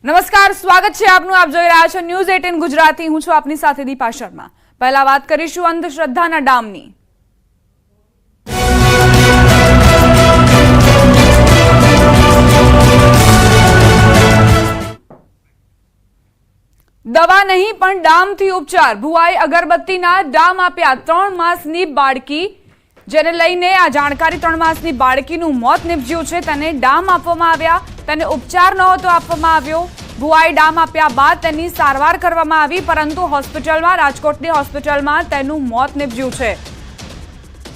નમસ્કાર, સ્વાગત છે આપનું. આપ જોઈ રહ્યા છો ન્યૂઝ 18 ગુજરાતી. હું છું આપની સાથે દીપા શર્મા. પહેલા વાત કરીશું અંધશ્રદ્ધાના ડામની. દવા નહીં પણ ડામથી ઉપચાર. ભુવાએ અગરબત્તીના ડામ આપ્યા 3 માસની બાળકી, જેને લઈને આ જાણકારી 3 માસની બાળકીનું મોત નિપજ્યું છે. તેને ડામ આપવામાં આવ્યા, તેને ઉપચાર નહોતો આપવામાં આવ્યો. ભુવાએ ડામ આપ્યા બાદ તેની સારવાર કરવામાં આવી, પરંતુ હોસ્પિટલમાં, રાજકોટની હોસ્પિટલમાં તેનું મોત નિપજ્યું છે.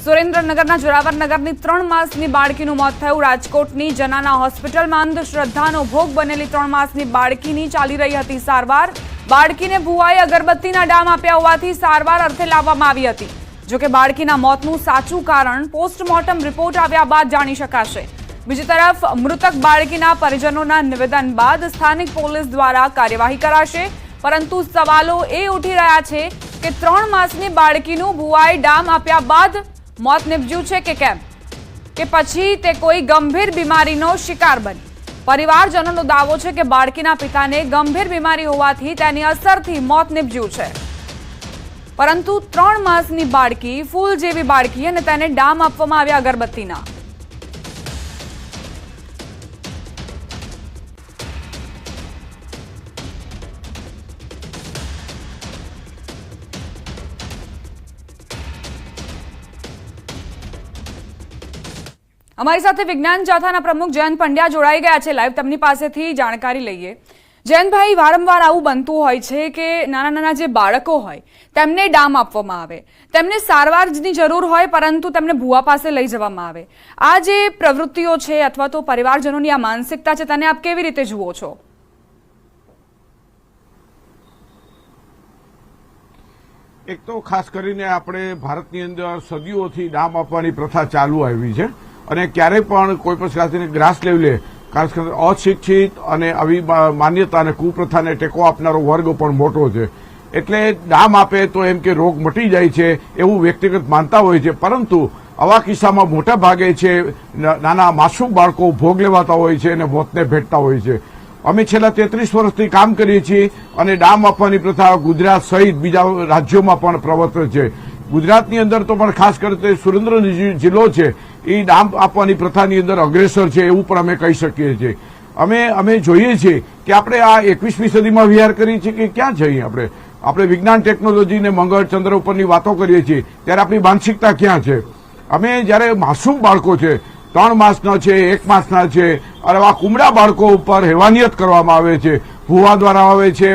સુરેન્દ્રનગરના જોરાવરનગરની 3 માસની બાળકીનું મોત થયું. રાજકોટની જનાના હોસ્પિટલમાં અંધશ્રદ્ધાનો ભોગ બનેલી 3 માસની બાળકીની ચાલી રહી હતી સારવાર. બાળકીને ભુવાએ અગરબત્તીના ડામ આપ્યા હોવાથી સારવાર અર્થે લાવવામાં આવી હતી. જોકે બાળકીના મોતનું સાચું કારણ પોસ્ટમોર્ટમ રિપોર્ટ આવ્યા બાદ જાણી શકાશે. બીજી તરફ મૃતક બાળકીના પરિજનોના નિવેદન બાદ સ્થાનિક પોલીસ દ્વારા કાર્યવાહી કરાશે. પરંતુ સવાલો એ ઉઠી રહ્યા છે કે 3 માસની બાળકીનું ભુવાએ ડામ આપ્યા બાદ મોત નિપજ્યું છે કે કેમ, કે પછી તે કોઈ ગંભીર બીમારીનો શિકાર બની. પરિવારજનોનો દાવો છે કે બાળકીના પિતાને ગંભીર બીમારી હોવાથી તેની અસરથી મોત નિપજ્યું છે. પરંતુ 3 માસની બાળકી, ફૂલ જેવી બાળકી, અને તેને ડામ આપવામાં આવ્યા અગરબત્તીના. અમારી સાથે વિજ્ઞાન જાથાના પ્રમુખ જયંત પંડ્યા જોડાઈ ગયા છે લાઈવ. તેમની પાસેથી જાણકારી લઈએ. જયંતભાઈ, વારંવાર આવું બનતું હોય છે કે નાના નાના જે બાળકો હોય તેમને ડામ આપવામાં આવે, તેમને સારવારની જરૂર હોય, પરંતુ તેમને ભુવા પાસે લઈ જવામાં આવે. આ જે પ્રવૃત્તિઓ છે અથવા તો પરિવારજનોની આ માનસિકતા છે, તેને આપ કેવી રીતે જુઓ છો? એક તો ખાસ કરીને આપણે ભારતની અંદર સદીઓથી ડામ આપવાની પ્રથા ચાલુ આવી છે, અને ક્યારેય પણ કોઈ પણ જાતિને ગ્રાસ લેવલે, ખાસ કરીને અશિક્ષિત અને આવી માન્યતા અને કુપ્રથાને ટેકો આપનારો વર્ગ પણ મોટો છે. એટલે ડામ આપે તો એમ કે રોગ મટી જાય છે એવું વ્યક્તિગત માનતા હોય છે. પરંતુ આવા કિસ્સામાં મોટા ભાગે છે નાના માસૂમ બાળકો ભોગ લેવાતા હોય છે અને મોતને ભેટતા હોય છે. અમે છેલ્લા 33 વર્ષથી કામ કરીએ છીએ અને ડામ આપવાની પ્રથા ગુજરાત સહિત બીજા રાજ્યોમાં પણ પ્રવર્તે છે. ગુજરાતની અંદર તો પણ ખાસ કરીને સુરેન્દ્રનગર જિલ્લો છે એ ડામ આપવાની પ્રથાની અંદર અગ્રેસર છે એવું પણ અમે કહી શકીએ છીએ. અમે જોઈએ છીએ કે આપણે આ 21મી સદીમાં વિહાર કરીએ છીએ કે ક્યાં જઈએ. આપણે વિજ્ઞાન, ટેકનોલોજી ને મંગળ, ચંદ્ર ઉપરની વાતો કરીએ છીએ, ત્યારે આપણી માનસિકતા ક્યાં છે? અમે જ્યારે માસૂમ બાળકો છે, 3 માસના છે, 1 માસના છે, અને આ કુમળા બાળકો ઉપર હેવાનિયત કરવામાં આવે છે, ભુવા દ્વારા આવે છે,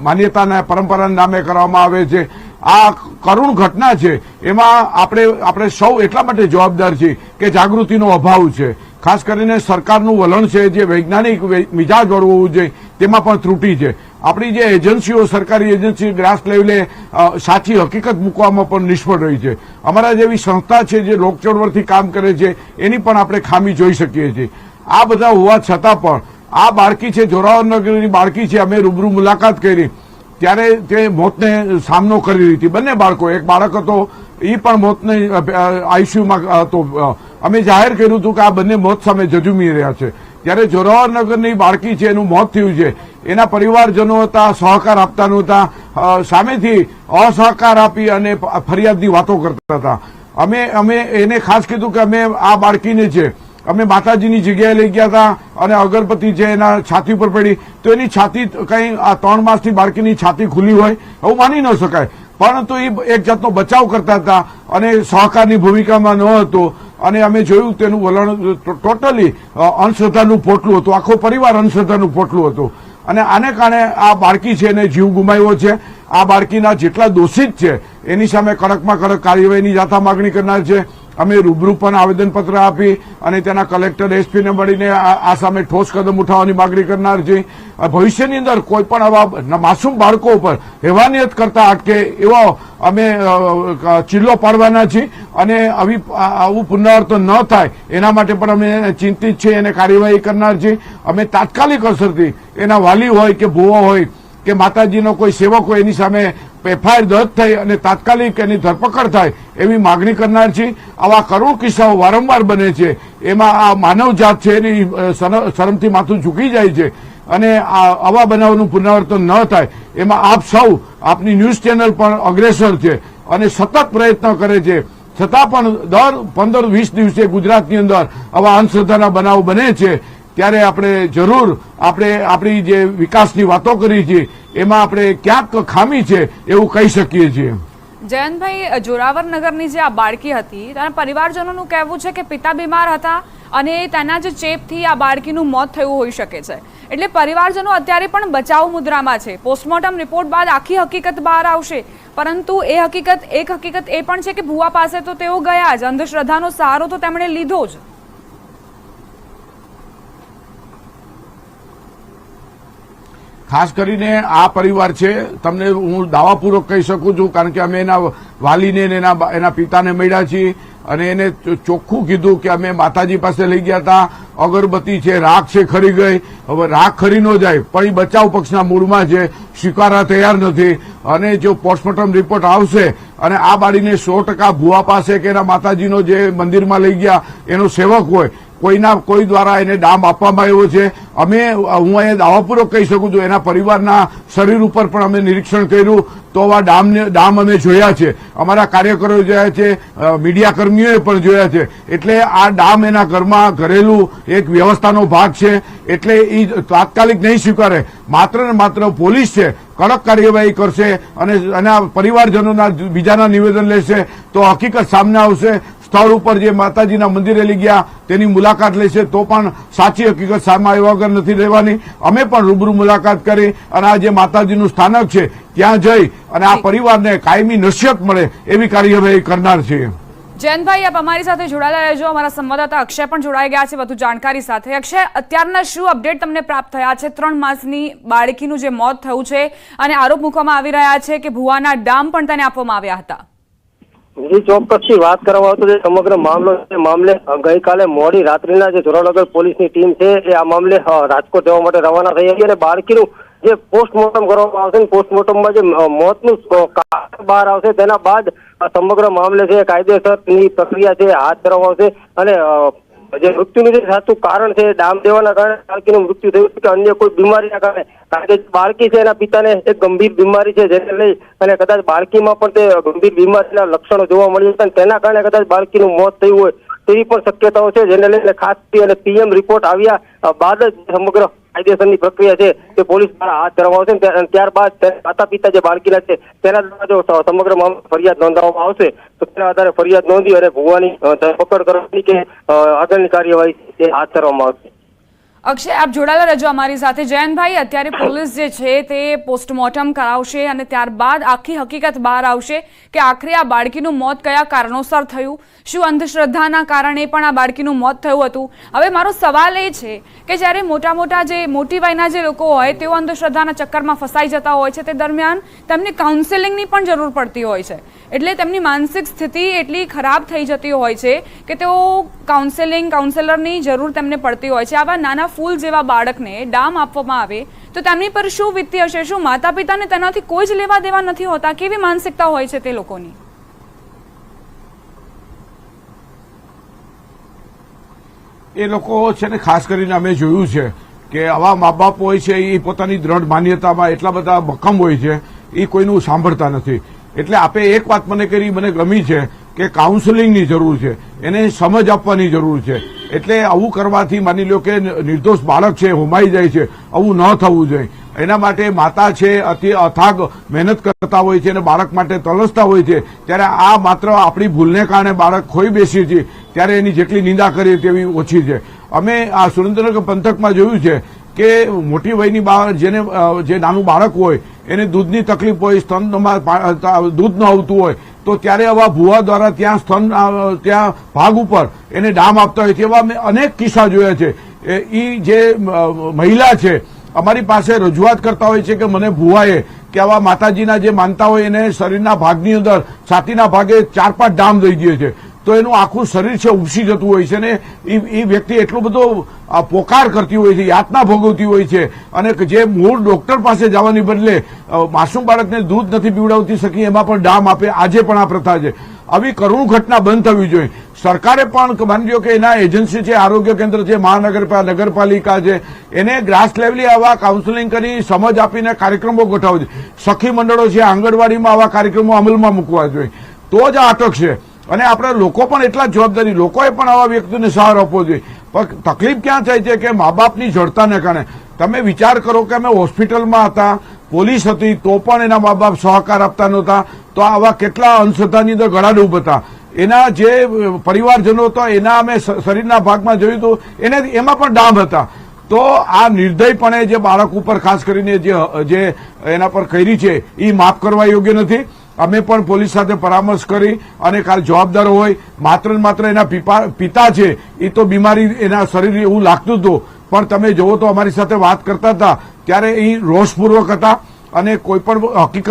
માન્યતાના પરંપરાના નામે કરવામાં આવે છે. આ કરુણ ઘટના છે. એમાં આપણે સૌ એટલા માટે જવાબદાર છીએ કે જાગૃતિનો અભાવ છે. ખાસ કરીને સરકારનું વલણ છે જે વૈજ્ઞાનિક મિજાજ વાળું હોવું જોઈએ, તેમાં પણ ત્રુટિ છે. આપણી જે એજન્સીઓ, સરકારી એજન્સી ગ્રાસ લેવલે સાચી હકીકત મૂકવામાં પણ નિષ્ફળ રહી છે. અમારા જેવી સંસ્થા છે જે લોકચળવળથી કામ કરે છે, એની પણ આપણે ખામી જોઈ શકીએ છીએ. આ બધા હોવા છતાં પણ આ બાળકી છે, જોરાવરનગરની બાળકી છે, અમે રૂબરૂ મુલાકાત કરી ત્યારે તે મોતને સામનો કરી રહી હતી. બંને બાળકો, એક બાળક હતો એ પણ મોતને આઈસીયુમાં હતો. અમે જાહેર કર્યું હતું કે આ બંને મોત સામે ઝઝૂમી રહ્યા છે. ત્યારે જોરાવરનગરની બાળકી છે, એનું મોત થયું છે. એના પરિવારજનો હતા, સહકાર આપતા નહોતા, સામેથી અસહકાર આપી અને ફરિયાદની વાતો કરતા હતા. અમે એને ખાસ કીધું કે અમે આ બાળકીને છે અમે માતાજીની જગ્યાએ લઈ ગયા હતા અને અગરબત્તી છે એના છાતી ઉપર પડી, તો એની છાતી કંઈ આ 3 માસની બાળકીની છાતી ખુલ્લી હોય એવું માની ન શકાય. પરંતુ એ એક જાતનો બચાવ કરતા હતા અને સહકારની ભૂમિકામાં ન હતો. અને અમે જોયું તેનું વલણ ટોટલી અંધશ્રદ્ધાનું પોટલું હતું. આખો પરિવાર અંધશ્રદ્ધાનું પોટલું હતું. અને આને કારણે આ બાળકી છે એને જીવ ગુમાવ્યો છે. આ બાળકીના જેટલા દોષિત છે એની સામે કડકમાં કડક કાર્યવાહીની જાથા માગણી કરનાર છે. અમે રૂબરૂ પણ આવેદનપત્ર આપી અને તેના કલેક્ટર, એસપીને મળીને આ સામે ઠોસ કદમ ઉઠાવવાની માગણી કરનાર છે. ભવિષ્યની અંદર કોઈ પણ આવા માસૂમ બાળકો ઉપર હેવાનિયત કરતા અટકે એવો અમે ચિલ્લો પાડવાના છીએ અને આવું પુનરાવર્તન ન થાય એના માટે પણ અમે ચિંતિત છીએ અને કાર્યવાહી કરનાર છીએ. અમે તાત્કાલિક અસરથી એના વાલી હોય કે ભુવો હોય કે માતાજીનો કોઈ સેવક હોય એની સામે એફઆઈઆર દર્જ થઈ અને તાત્કાલિક એની ધરપકડ થાય એવી માગણી કરનાર છે. આવા કરુણ કિસ્સાઓ વારંવાર બને છે. એમાં આ માનવજાત છે એની શરમથી માથું ઝૂકી જાય છે. અને આવા બનાવનું પુનરાવર્તન ન થાય એમાં આપ સૌ આપની ન્યૂઝ ચેનલ પણ અગ્રેસર છે અને સતત પ્રયત્ન કરે છે. છતાં પણ દર 15-20 દિવસે ગુજરાતની અંદર આવા અંધશ્રદ્ધાના બનાવ બને છે. ત્યારે આપણે જરૂર આપણી જે વિકાસની વાતો કરી છે એમાં આપણે ક્યાંક ખામી છે એવું કહી શકીએ છીએ. જયંતભાઈ, જોરાવર નગરની જે આ બાળકી હતી તેના પરિવારજનોનું કહેવું છે કે પિતા બીમાર હતા અને તેના જ ચેપથી આ બાળકીનું મોત થયું હોઈ શકે છે. એટલે પરિવારજનો અત્યારે પણ બચાવ મુદ્રામાં છે. પોસ્ટમોર્ટમ રિપોર્ટ બાદ આખી હકીકત બહાર આવશે, પરંતુ એક હકીકત એ પણ છે કે ભુવા પાસે તો તેઓ ગયા જ, અંધશ્રદ્ધાનો સહારો તો તેમણે લીધો જ. ખાસ કરીને આ પરિવાર છે, તમને હું દાવાપૂર્વક કહી શકું છું કારણ કે અમે એના વાલીને એના પિતાને મળ્યા છીએ અને એને ચોખ્ખું કીધું કે અમે માતાજી પાસે લઈ ગયા હતા, અગરબત્તી છે, રાખ છે, ખરી ગઈ. હવે રાખ ખરી ન જાય પણ એ બચાવ પક્ષના મૂળમાં છે, સ્વીકારવા તૈયાર નથી. અને જો પોસ્ટમોર્ટમ રિપોર્ટ આવશે અને આ બાળીને 100% ભુવા પાસે કે એના માતાજીનો જે મંદિરમાં લઈ ગયા એનો સેવક હોય, કોઈ દ્વારા એને ડામ આપવામાં આવ્યો છે. હું અહીંયા દાવાપૂર્વક કહી શકું છું એના પરિવારના શરીર ઉપર પણ અમે નિરીક્ષણ કર્યું તો આવા ડામ અમે જોયા છે, અમારા કાર્યકરોએ જોયા છે, મીડિયા કર્મીઓએ પણ જોયા છે. એટલે આ ડામ એના ઘરમાં ઘરેલું એક વ્યવસ્થાનો ભાગ છે. એટલે એ તાત્કાલિક નહીં સ્વીકારે. માત્ર ને માત્ર પોલીસ છે, કડક કાર્યવાહી કરશે અને એના પરિવારજનોના બીજાના નિવેદન લેશે તો હકીકત સામે આવશે. સ્થળ ઉપર જે માતાજીના મંદિરે લઈ ગયા તેની મુલાકાત લેશે તો પણ સાચી હકીકત સામે આવ્યા વગર નથી રહેવાની. અમે પણ રૂબરૂ મુલાકાત કરી અને આ જે માતાજીનું સ્થાનક છે ત્યાં જઈ અને આ પરિવારને કાયમી નસીહત મળે એવી કાર્યવાહી કરનાર છીએ. જયંતભાઈ, આપ અમારી સાથે જોડાયેલા રહેજો. અમારા સંવાદદાતા અક્ષય પણ જોડાઈ ગયા છે વધુ જાણકારી સાથે. અક્ષય, અત્યારના શું અપડેટ તમને પ્રાપ્ત થયા છે? 3 માસની બાળકીનું જે મોત થયું છે અને આરોપ મૂકવામાં આવી રહ્યા છે કે ભુવાના ડામ પણ તેને આપવામાં આવ્યા હતા. ચોક્કસથી વાત કરવામાં આવતો જે સમગ્ર મામલે ગઈકાલે મોડી રાત્રિના જે જોરાવનગર પોલીસની ટીમ છે એ આ મામલે રાજકોટ જવા માટે રવાના થઈ હતી અને બાળકીનું જે પોસ્ટમોર્ટમ કરવામાં આવશે, પોસ્ટમોર્ટમમાં જે મોતનું કારણ બહાર આવશે તેના બાદ સમગ્ર મામલે છે કાયદેસરની પ્રક્રિયા છે હાથ ધરવામાં આવશે. અને જે મૃત્યુનું જે સાચું કારણ છે ડામ દેવાના કારણે બાળકીનું મૃત્યુ થયું કે અન્ય કોઈ બીમારીના કારણે, કારણ કે બાળકી છે એના પિતાને એક ગંભીર બીમારી છે જેને લઈ અને કદાચ બાળકીમાં પણ તે ગંભીર બીમારીના લક્ષણો જોવા મળ્યા હતા અને તેના કારણે કદાચ બાળકીનું મોત થયું હોય તેવી પણ શક્યતાઓ છે. જેને લઈને ખાસ અને પીએમ રિપોર્ટ આવ્યા બાદ જ સમગ્ર કાયદેસરની પ્રક્રિયા છે તે પોલીસ દ્વારા હાથ ધરવામાં આવશે. ત્યારબાદ માતા પિતા જે બાળકીના છે તેના દ્વારા જો સમગ્ર મામલે ફરિયાદ નોંધવામાં આવશે તો તેના આધારે ફરિયાદ નોંધી અને ભુવાની ધરપકડ કરવાની કે આગળની કાર્યવાહી તે હાથ ધરવામાં આવશે. અક્ષય, આપ જોડાયેલા રહેજો અમારી સાથે. જયંતભાઈ, અત્યારે પોલીસ જે છે તે પોસ્ટમોર્ટમ કરાવશે અને ત્યારબાદ આખી હકીકત બહાર આવશે કે આખરે આ બાળકીનું મોત કયા કારણોસર થયું, શું અંધશ્રદ્ધાના કારણે પણ આ બાળકીનું મોત થયું હતું. હવે મારો સવાલ એ છે કે જ્યારે મોટી વયના જે લોકો હોય તેઓ અંધશ્રદ્ધાના ચક્કરમાં ફસાઈ જતા હોય છે તે દરમિયાન તેમને કાઉન્સેલિંગની પણ જરૂર પડતી હોય છે. એટલે તેમની માનસિક સ્થિતિ એટલી ખરાબ થઈ જતી હોય છે કે તેઓ કાઉન્સેલરની જરૂર તેમને પડતી હોય છે. આવા નાના ફૂલ જેવા બાળકને ડામ આપવામાં આવે તો તેમની પર શું વીતતી હશે? શું માતા પિતાને તેનાથી કોઈ જ લેવા દેવા નથી હોતા? કેવી માનસિકતા હોય છે તે લોકોની? એ લોકો છે ને ખાસ કરીને અમે જોયું છે કે આવા મા બાપ હોય છે એ પોતાની દ્રઢ માન્યતામાં એટલા બધા બખમ હોય છે એ કોઈનું સાંભળતા નથી. એટલે આપે એક વાત મને ગમી છે કે કાઉન્સેલિંગની જરૂર છે, એને સમજ આપવાની જરૂર છે. એટલે આવું કરવાથી માની લો કે નિર્દોષ બાળક છે હોમાઈ જાય છે, આવું ન થવું જોઈએ. એના માટે માતા છે અતિ અથાગ મહેનત કરતા હોય છે અને બાળક માટે તલસતા હોય છે. ત્યારે આ માત્ર આપણી ભૂલને કારણે બાળક ખોઈ બેસી છે ત્યારે એની જેટલી નિંદા કરીએ તેવી ઓછી છે. અમે આ સુરેન્દ્રનગર પંથકમાં જોયું છે કે મોટી વયની જે નાનું બાળક હોય એને દૂધની તકલીફ હોય, સ્તનમાં દૂધ ન આવતું હોય તો ત્યારે આવા ભુવા દ્વારા ત્યાં ભાગ ઉપર એને ડામ આપતા હોય છે. એવા મેં અનેક કિસ્સા જોયા છે. એ જે મહિલા છે અમારી પાસે રજૂઆત કરતા હોય છે કે મને ભુવાએ કે આવા માતાજીના જે માનતા હોય એને શરીરના ભાગની અંદર છાતીના ભાગે 4-5 ડામ દઈ દે છે. તો એનું આખું શરીર છે ઉપસી જતું હોય છે ને એ વ્યક્તિ એટલો બધો પોકાર કરતી હોય છે, યાતના ભોગવતી હોય છે, અને જે મૂળ ડોક્ટર પાસે જવાની બદલે માસૂમ બાળકને દૂધ નથી પીવડાવતી શકી એમાં પણ ડામ આપે. આજે પણ આ પ્રથા છે. આવી કરુણ ઘટના બંધ થવી જોઈએ. સરકારે પણ માની લો કે એના એજન્સી છે, આરોગ્ય કેન્દ્ર છે, નગરપાલિકા છે, એને ગ્રાસ લેવલે આવા કાઉન્સેલિંગ કરી સમજ આપીને કાર્યક્રમો ગોઠવવા જોઈએ. સખી મંડળો છે, આંગણવાડીમાં આવા કાર્યક્રમો અમલમાં મૂકવા જોઈએ. તો જ આ અટકશે. અને આપણે લોકો પણ એટલા જવાબદારી, લોકોએ પણ આવા વ્યક્તિને સહારો આપવો જોઈએ. પણ તકલીફ ક્યાં થાય છે કે મા બાપની જડતાને કારણે તમે વિચાર કરો કે અમે હોસ્પિટલમાં હતા, પોલીસ હતી, તો પણ એના મા બાપ સહકાર આપતા નહોતા. તો આવા કેટલા અંધશ્રદ્ધાની અંદર ગળાડૂબ હતા. એના જે પરિવારજનો હતા એના અમે શરીરના ભાગમાં જોયું હતું, એમાં પણ ડામ હતા. તો આ નિર્દયપણે જે બાળક ઉપર ખાસ કરીને જે એના પર કરી છે એ માફ કરવા યોગ્ય નથી. અમે પણ પોલીસ સાથે પરામર્શ કરી અને કાલ જવાબદાર હોય. માત્ર ને માત્ર એના પિતા છે, એ તો બીમારી એના શરીર એવું લાગતું હતું, પણ તમે જોવો તો અમારી સાથે વાત કરતા હતા ત્યારે એ રોષપૂર્વક હતા અને કોઈ પણ હકીકત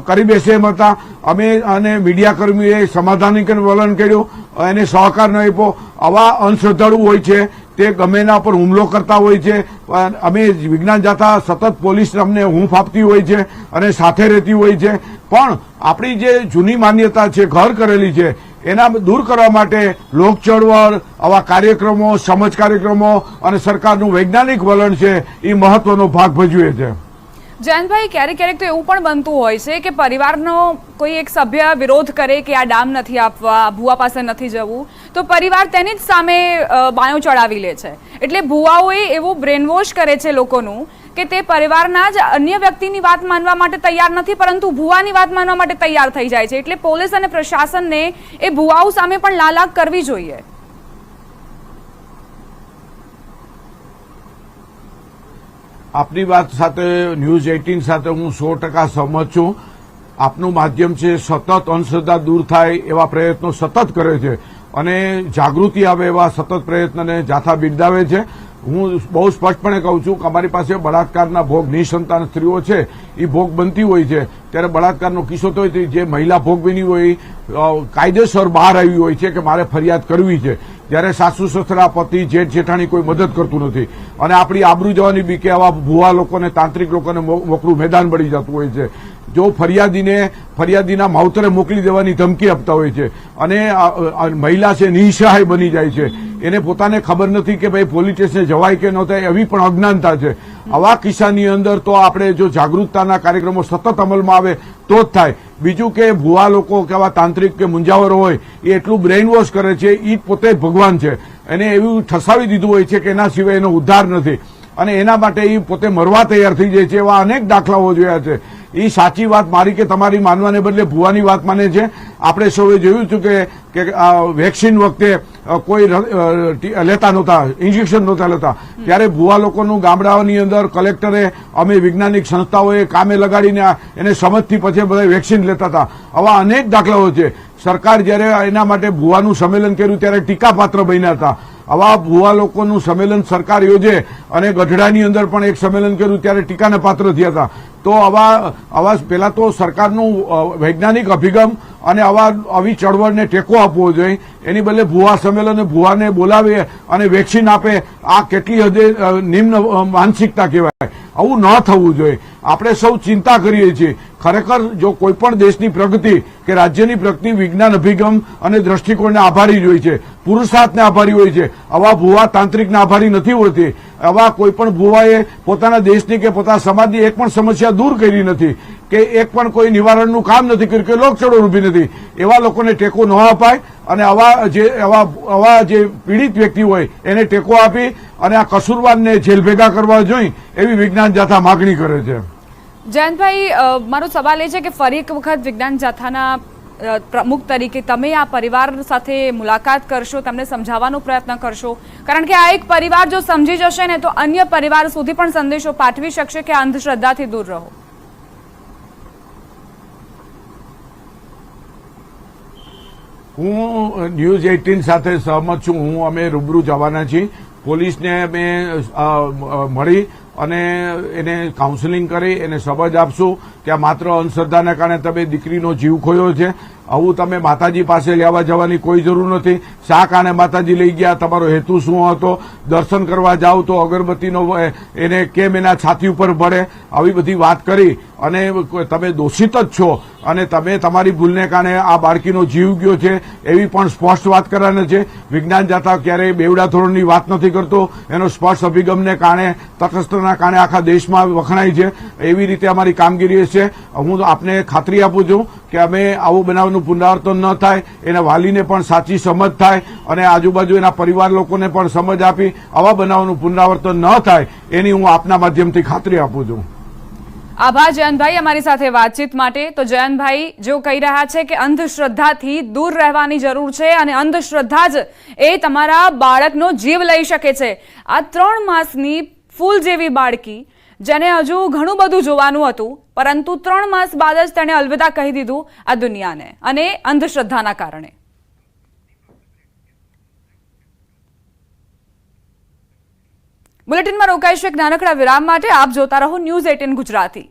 કરી બેસે એમ હતા. અમે અને મીડિયા કર્મીઓએ સમાધાનિક વલણ કર્યું, એને સહકાર ન આપ્યો. આવા અંધશ્રદ્ધાળુ હોય છે તે ગમે એના પર હુમલો કરતા હોય છે. અમે વિજ્ઞાન જાથા સતત પોલીસ અમને હૂંફ આપતી હોય છે અને સાથે રહેતી હોય છે. પણ આપણી જે જૂની માન્યતા છે, ઘર કરેલી છે, એના દૂર કરવા માટે લોક ચળવળ, આવા કાર્યક્રમો, સમજ કાર્યક્રમો અને સરકારનું વૈજ્ઞાનિક વલણ છે એ મહત્વનો ભાગ ભજવે છે. જયંતભાઈ, ક્યારેક ક્યારેક તો એવું પણ બનતું હોય છે કે પરિવારનો કોઈ એક સભ્ય વિરોધ કરે કે આ ડામ નથી આપવા, ભુવા પાસે નથી જવું, તો પરિવાર તેની જ સામે બાયો ચડાવી લે છે. એટલે ભુવાઓએ એવું બ્રેનવોશ કરે છે લોકોનું કે તે પરિવારના જ અન્ય વ્યક્તિની વાત માનવા માટે તૈયાર નથી, પરંતુ ભુવાની વાત માનવા માટે તૈયાર થઈ જાય છે. એટલે પોલીસ અને પ્રશાસનને એ ભુવાઓ સામે પણ લાલાક કરવી જોઈએ. આપની વાત સાથે ન્યૂઝ 18 સાથે હું 100% સહમત છું. આપનું માધ્યમ છે, સતત અંધશ્રદ્ધા દૂર થાય એવા પ્રયત્નો સતત કરે છે અને જાગૃતિ આવે એવા સતત પ્રયત્નને જાથા બિરદાવે છે. હું બહુ સ્પષ્ટપણે કહું છું કે અમારી પાસે બળાત્કારના ભોગ નિસંતાન સ્ત્રીઓ છે, એ ભોગ બનતી હોય છે. ત્યારે બળાત્કારનો કિસ્સો તો જે મહિલા ભોગ બની હોય કાયદેસર બહાર આવી હોય છે કે મારે ફરિયાદ કરવી છે. જ્યારે સાસુ સસરા, પતિ, જેઠ જેઠાણી કોઈ મદદ કરતું નથી અને આપણી આબરૂ જવાની બીકે આવા ભુવા લોકોને, તાંત્રિક લોકોને મોકળું મેદાન મળી જતું હોય છે. જો ફરિયાદીના માવતરે મોકલી દેવાની ધમકી આપતા હોય છે અને મહિલા છે નિસહાય બની જાય છે. એને પોતાને ખબર નથી કે ભાઈ પોલીસ સ્ટેશને જવાય કે ન થાય, એવી પણ અજ્ઞાનતા છે. આવા કિસ્સાની અંદર તો આપણે જો જાગૃતતાના કાર્યક્રમો સતત અમલમાં આવે તો જ થાય. બીજું કે ભુવા લોકો કે આવા તાંત્રિક કે મુંજાવરો હોય એ એટલું બ્રેઇન વોશ કરે છે, એ પોતે ભગવાન છે. એને એવું ઠસાવી દીધું હોય છે કે એના સિવાય એનો ઉદ્ધાર નથી અને એના માટે એ પોતે મરવા તૈયાર થઈ જાય છે. એવા અનેક દાખલાઓ જોયા છે. એ સાચી વાત મારી કે તમારી માનવાને બદલે ભુવાની વાત માને છે. આપણે સૌએ જોયું હતું કે વેક્સિન વખતે કોઈ લેતા નહોતા, ઇન્જેક્શન નહોતા લેતા, ત્યારે ભુવા લોકોનું ગામડાઓની અંદર કલેક્ટરે, અમે વૈજ્ઞાનિક સંસ્થાઓએ કામે લગાડીને એને સમજથી પછી બધા વેક્સિન લેતા હતા. આવા અનેક દાખલાઓ છે. સરકાર જ્યારે એના માટે ભુવાનું સંમેલન કર્યું ત્યારે ટીકાપાત્ર બન્યા હતા. આવા ભુવા લોકોનું સંમેલન સરકાર યોજે અને ગઢડાની અંદર પણ એક સંમેલન કર્યું ત્યારે ટીકાને પાત્ર થયા હતા. તો આવા પહેલા તો સરકારનું વૈજ્ઞાનિક અભિગમ અને આવી ચળવળને ટેકો આપવો જોઈએ. એની બદલે ભુવા સંમેલન, ભુવાને બોલાવે અને વેક્સિન આપે, આ કેટલી હદે નિમ્ન માનસિકતા કહેવાય. આવું ન થવું જોઈએ. આપણે સૌ ચિંતા કરીએ છીએ. ખરેખર જો કોઈ પણ દેશની પ્રગતિ કે રાજ્યની પ્રગતિ વિજ્ઞાન અભિગમ અને દ્રષ્ટિકોણને આભારી જ હોય છે, પુરુષાર્થને આભારી હોય છે. આવા ભુવા તાંત્રિકને આભારી નથી હોતી. આવા કોઈ પણ ભુવાએ પોતાના દેશની કે પોતાના સમાજની એક પણ સમસ્યા દૂર કરી નથી કે એક પણ કોઈ નિવારણનું કામ નથી કર્યું કે લોકચળવળ ઊભી નથી. એવા લોકોને ટેકો ન અપાય અને આવા જે પીડિત વ્યક્તિ હોય એને ટેકો આપી અને આ કસૂરવારને જેલ ભેગા કરવા જોઈએ એવી વિજ્ઞાન જાથા માગણી કરે છે. જયંતભાઈ, મારો સવાલ એ છે કે ફરી એક વખત વિજ્ઞાન જાથાના પ્રમુખ તરીકે તમે આ પરિવાર સાથે મુલાકાત કરશો, તમને સમજાવવાનો પ્રયત્ન કરશો, કારણ કે આ એક પરિવાર જો સમજી જશે ને તો અન્ય પરિવાર સુધી પણ સંદેશો પાઠવી શકશે કે અંધશ્રદ્ધાથી દૂર રહો. હું ન્યૂઝ 18 સાથે સહમત છું. અમે રૂબરૂ જવાના છીએ. પોલીસને અમે મળી અને એને કાઉન્સેલિંગ કરી એને સમજ આપશું કે આ માત્ર અંધશ્રદ્ધાના કારણે તમે દીકરીનો જીવ ખોયો છે આવું તમે માતાજી પાસે લેવા જવાની કોઈ જરૂર નથી. શા કારણે માતાજી લઈ ગયા, તમારો હેતુ શું હતો, દર્શન કરવા જાઓ તો અગરબત્તીનો એને કેમ એના છાતી ઉપર પડે, આવી બધી વાત કરી અને તમે દોષિત જ છો અને તમે તમારી ભૂલને કારણે આ બાળકીનો જીવ ગયો છે એવી પણ સ્પષ્ટ વાત કરવાની છે. વિજ્ઞાન જાતા ક્યારેય બેવડા ધોરણની વાત નથી કરતો, એનો સ્પષ્ટ અભિગમને કારણે, તટસ્થના કારણે આખા દેશમાં વખણાય છે. એવી રીતે અમારી કામગીરી છે. હું આપને ખાતરી આપું છું કે અમે આવું બનાવનું પુનરાવર્તન ન થાય, એના વાલીને પણ સાચી સમજ થાય અને આજુબાજુ એના પરિવાર લોકોને પણ સમજ આપી આવા બનાવનું પુનરાવર્તન ન થાય એની હું આપના માધ્યમથી ખાતરી આપું છું. આભાર જયંતભાઈ અમારી સાથે વાતચીત માટે. તો જયંતભાઈ જો કહી રહ્યા છે કે અંધશ્રદ્ધાથી દૂર રહેવાની જરૂર છે અને અંધશ્રદ્ધા જ એ તમારા બાળકનો જીવ લઈ શકે છે. આ 3 માસની ફૂલ જેવી બાળકી જેને હજુ ઘણું બધું જોવાનું હતું, પરંતુ 3 માસ બાદ જ તેણે અલવિદા કહી દીધું આ દુનિયાને, અને અંધશ્રદ્ધાના કારણે. બુલેટિનમાં રોકાઈશું એક નાનકડા વિરામ માટે. આપ જોતા રહો ન્યૂઝ 18 ગુજરાતી.